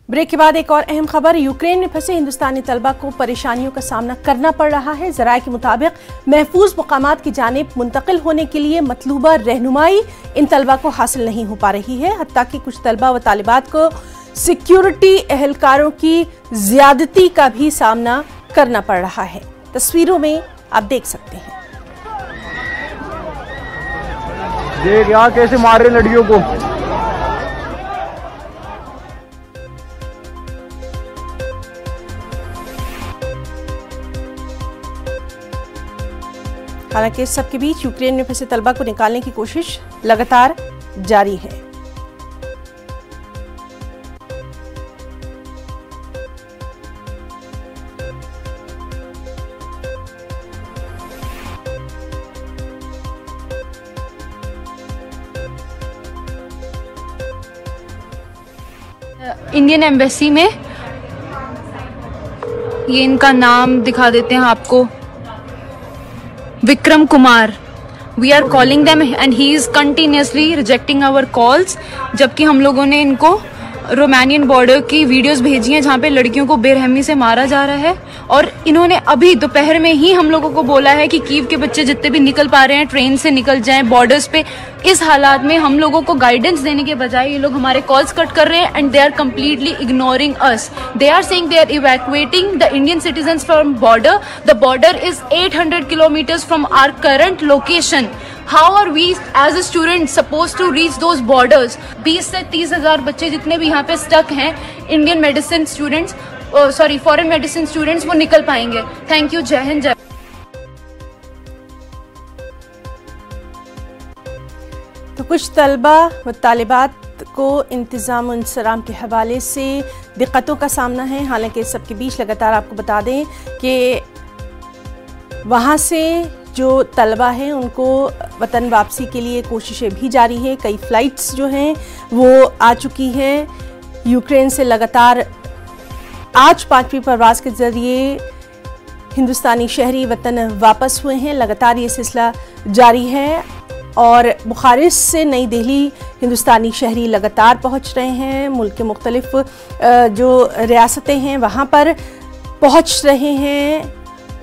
Break के बाद एक और अहम खबर। यूक्रेन में फंसे हिंदुस्तानी तलबा को परेशानियों का सामना करना पड़ रहा है। ज़राए के मुताबिक महफूज मकामात की जानिब मुंतकिल होने के लिए मतलूबा रहनुमाई इन तलबा को हासिल नहीं हो पा रही है। हत्ता कि कुछ तलबा व तालिबात को सिक्योरिटी एहलकारों की ज्यादती का भी सामना करना पड़ रहा है। तस्वीरों में आप देख सकते हैं। देख यहाँ कैसे मार रहे लड़कियों को। हालांकि इस सब के बीच यूक्रेन में फंसे तलबा को निकालने की कोशिश लगातार जारी है। इंडियन एम्बेसी में ये इनका नाम दिखा देते हैं आपको, Vikram Kumar. We are calling them and he is continuously rejecting our calls, जबकि हम लोगों ने इनको रोमानियन बॉर्डर की वीडियोस भेजी हैं जहाँ पे लड़कियों को बेरहमी से मारा जा रहा है। और इन्होंने अभी दोपहर में ही हम लोगों को बोला है कि कीव के बच्चे जितने भी निकल पा रहे हैं ट्रेन से निकल जाएं बॉर्डर्स पे। इस हालात में हम लोगों को गाइडेंस देने के बजाय ये लोग हमारे कॉल्स कट कर रहे हैं and they are completely ignoring us. They are saying they are evacuating the Indian citizens from border. The border is 800 kilometres from our current location. How are we as a student supposed to reach those borders? 20 से 30 हजार बच्चे जितने भी यहाँ पे stuck हैं, Indian medicine students, foreign medicine students, वो निकल पाएंगे। Thank you. जय हिंद। जय। तो कुछ तलबा व तालिबात को इंतज़ाम इंसराम के हवाले से दिक्कतों का सामना है। हालांकि इस सब के बीच लगातार आपको बता दें कि वहाँ से जो तलबा हैं उनको वतन वापसी के लिए कोशिशें भी जारी है। कई फ़्लाइट्स जो हैं वो आ चुकी हैं यूक्रेन से। लगातार आज 5वीं परवाज़ के ज़रिए हिंदुस्तानी शहरी वतन वापस हुए हैं। लगातार ये सिलसिला जारी है और बुखारेस्ट से नई दिल्ली हिंदुस्तानी शहरी लगातार पहुंच रहे हैं। मुल्क के मुख्तलिफ जो रियासतें हैं वहाँ पर पहुंच रहे हैं।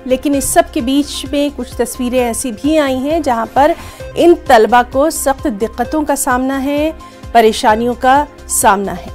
लेकिन इस सब के बीच में कुछ तस्वीरें ऐसी भी आई हैं जहां पर इन तलबा को सख्त दिक्कतों का सामना है, परेशानियों का सामना है।